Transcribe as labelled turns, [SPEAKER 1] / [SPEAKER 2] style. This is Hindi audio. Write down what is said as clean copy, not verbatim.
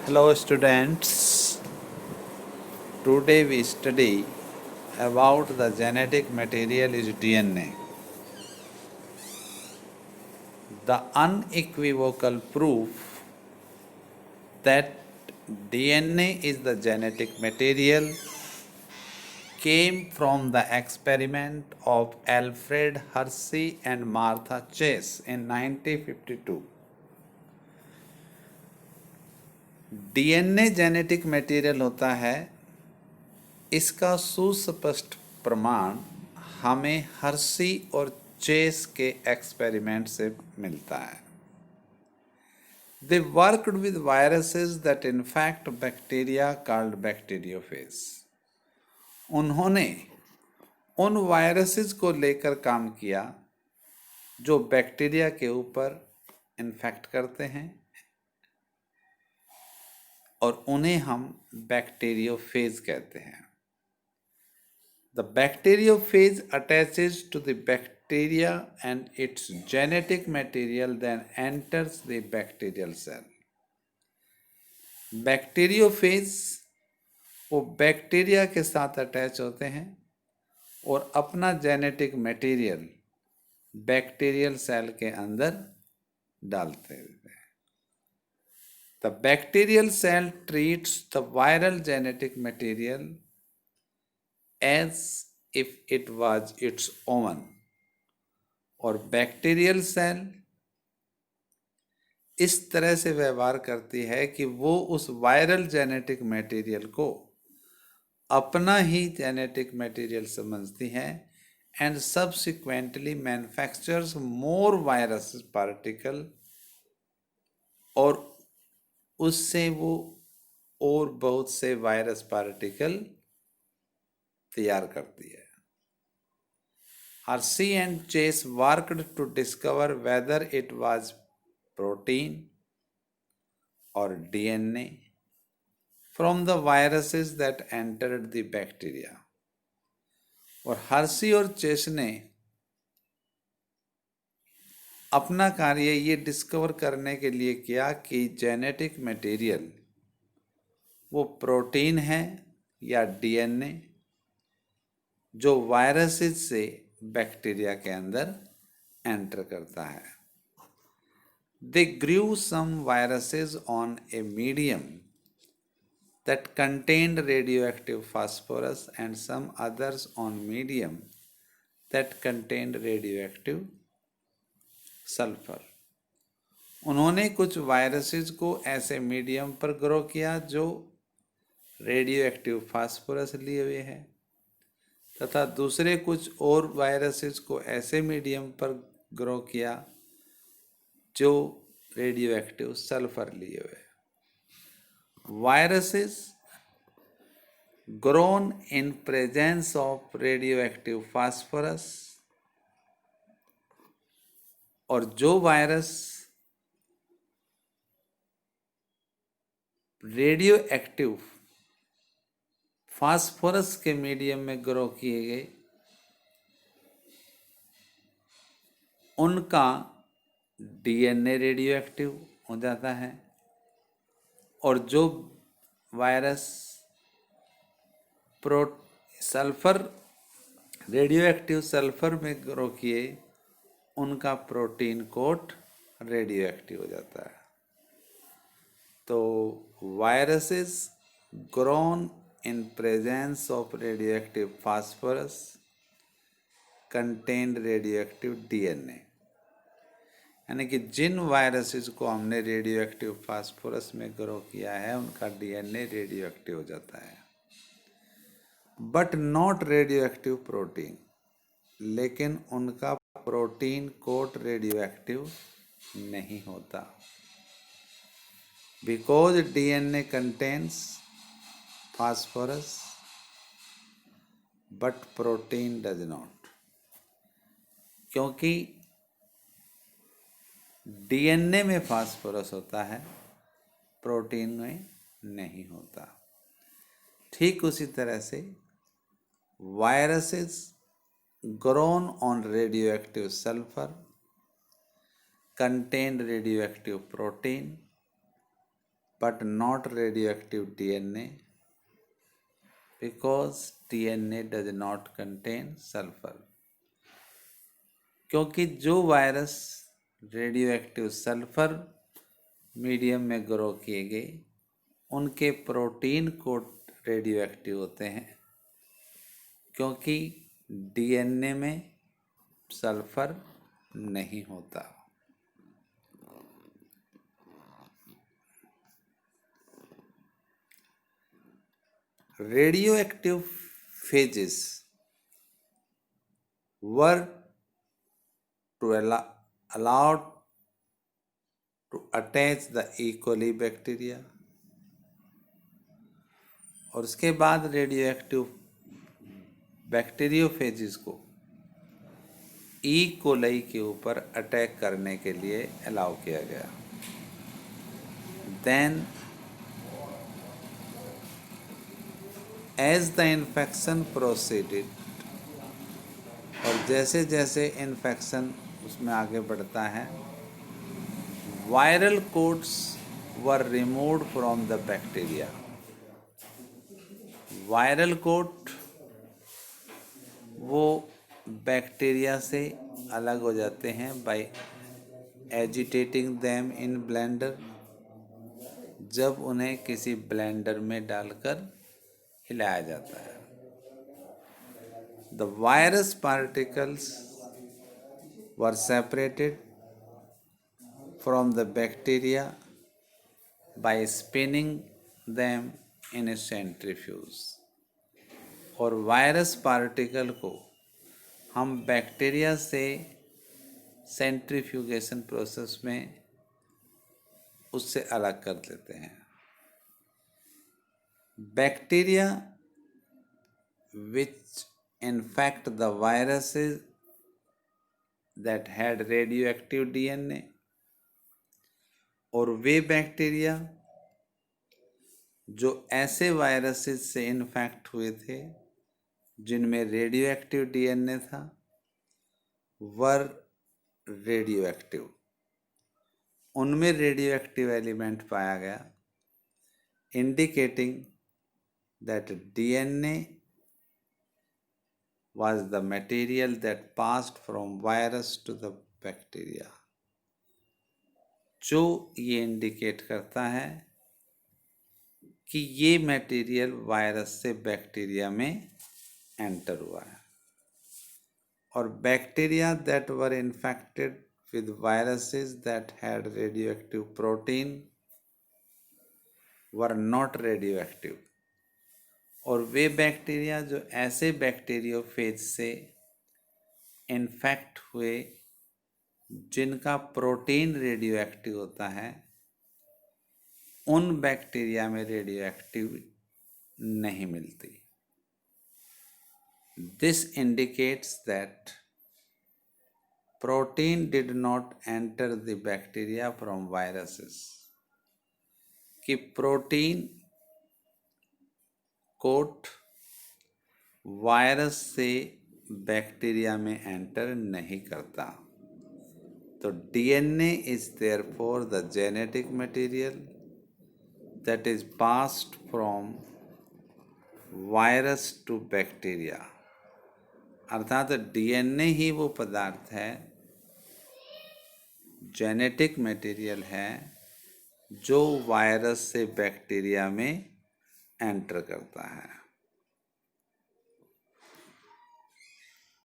[SPEAKER 1] Hello students, today we study about the genetic material is DNA. The unequivocal proof that DNA is the genetic material came from the experiment of Alfred Hershey and Martha Chase in 1952. DNA genetic material होता है, इसका सुस्पष्ट प्रमाण हमें हर्शी और चेस के एक्सपेरिमेंट से मिलता है. They worked with viruses that infect bacteria called bacteriophage. उन्होंने उन वायरसेस को लेकर काम किया जो बैक्टीरिया के ऊपर इन्फेक्ट करते हैं और उन्हें हम बैक्टीरियोफेज कहते हैं. The bacteriophage attaches to the bacteria and its genetic material then enters the bacterial cell. Bacteriophage वो बैक्टीरिया के साथ अटैच होते हैं और अपना जेनेटिक मटेरियल बैक्टीरियल सेल के अंदर डालते हैं. The bacterial cell treats the viral genetic material as if it was its own, और बैक्टीरियल सेल इस तरह से व्यवहार करती है कि वो उस वायरल जेनेटिक मटेरियल को अपना ही जेनेटिक मटेरियल समझती है and subsequently manufactures more virus particle, और उससे वो और बहुत से वायरस पार्टिकल तैयार करती है. Hershey and Chase worked to discover whether it was protein or DNA from the viruses that entered the bacteria. और हर्शी और चेस ने अपना कार्य ये डिस्कवर करने के लिए किया कि जेनेटिक मटेरियल वो प्रोटीन है या डीएनए जो वायरसेस से बैक्टीरिया के अंदर एंटर करता है. They grew some viruses on a medium that contained radioactive phosphorus and some others on medium that contained radioactive sulfur. उन्होंने कुछ वायरसेस को ऐसे मीडियम पर ग्रो किया जो रेडियो एक्टिव फास्फोरस लिए हुए है, तथा दूसरे कुछ और वायरसेस को ऐसे मीडियम पर ग्रो किया जो रेडियो एक्टिव सल्फर लिए हुए. Viruses grown in presence of radio active phosphorus, और जो वायरस रेडियो एक्टिव फास्फोरस के मीडियम में ग्रो किए गए, उनका डीएनए रेडियो एक्टिव हो जाता है, और जो virus sulphur radio active sulphur में ग्रो किए, उनका प्रोटीन कोट रेडियो एक्टिव हो जाता है. तो viruses grown in presence of radioactive phosphorus contained radioactive DNA. यानी कि जिन वायरसेस को हमने रेडियो एक्टिव फास्फोरस में ग्रो किया है उनका डीएनए रेडियो एक्टिव हो जाता है, but not radio active protein, लेकिन उनका प्रोटीन कोट रेडियो एक्टिव नहीं होता. Because DNA contains phosphorus but protein does not. क्योंकि डीएनए में फास्फोरस होता है, प्रोटीन में नहीं होता. ठीक उसी तरह से viruses grown on radioactive sulphur contained radioactive protein but not radioactive DNA because DNA does not contain sulfur. क्योंकि जो virus radio active sulphur medium में ग्रो किए गए उनके प्रोटीन कोड रेडियो एक्टिव होते हैं, क्योंकि डीएनए में सल्फर नहीं होता। Radioactive phases were to allowed to attach the E. coli bacteria, और उसके बाद रेडियो एक्टिव बैक्टीरियोफेजिस को ई कोलाई के ऊपर अटैक करने के लिए अलाउ किया गया। Then as the infection proceeded, और जैसे जैसे इन्फेक्शन उसमें आगे बढ़ता है, viral codes were removed from the bacteria. Viral code वो बैक्टीरिया से अलग हो जाते हैं by agitating them in blender, जब उन्हें किसी ब्लेंडर में डालकर हिलाया जाता है। The virus particles were separated from the bacteria by spinning them in a centrifuge, और वायरस पार्टिकल को हम बैक्टीरिया से सेंट्रीफ्यूगेशन प्रोसेस में उससे अलग कर देते हैं। Bacteria which infect the viruses that had radioactive DNA, और वे बैक्टीरिया जो ऐसे वायरसेस से इन्फेक्ट हुए थे जिनमें रेडियोएक्टिव डीएनए था, वर रेडियोएक्टिव, उनमें रेडियोएक्टिव एलिमेंट पाया गया, indicating that DNA was the material that passed from virus to the bacteria, जो ये इंडिकेट करता है कि ये मटेरियल वायरस से बैक्टीरिया में एंटर हुआ है, और bacteria that were infected with viruses that had radioactive protein were not radioactive, और वे बैक्टीरिया जो ऐसे बैक्टीरियोफेज से इन्फेक्ट हुए जिनका प्रोटीन रेडियोएक्टिव होता है, उन बैक्टीरिया में रेडियोएक्टिव नहीं मिलती। This indicates that protein did not enter the bacteria from viruses, कि प्रोटीन कोट वायरस से बैक्टीरिया में एंटर नहीं करता। तो DNA is therefore the genetic material that is passed from virus to bacteria, अर्थात डीएनए ही वो पदार्थ है, जेनेटिक मटेरियल है, जो वायरस से बैक्टीरिया में एंटर करता है।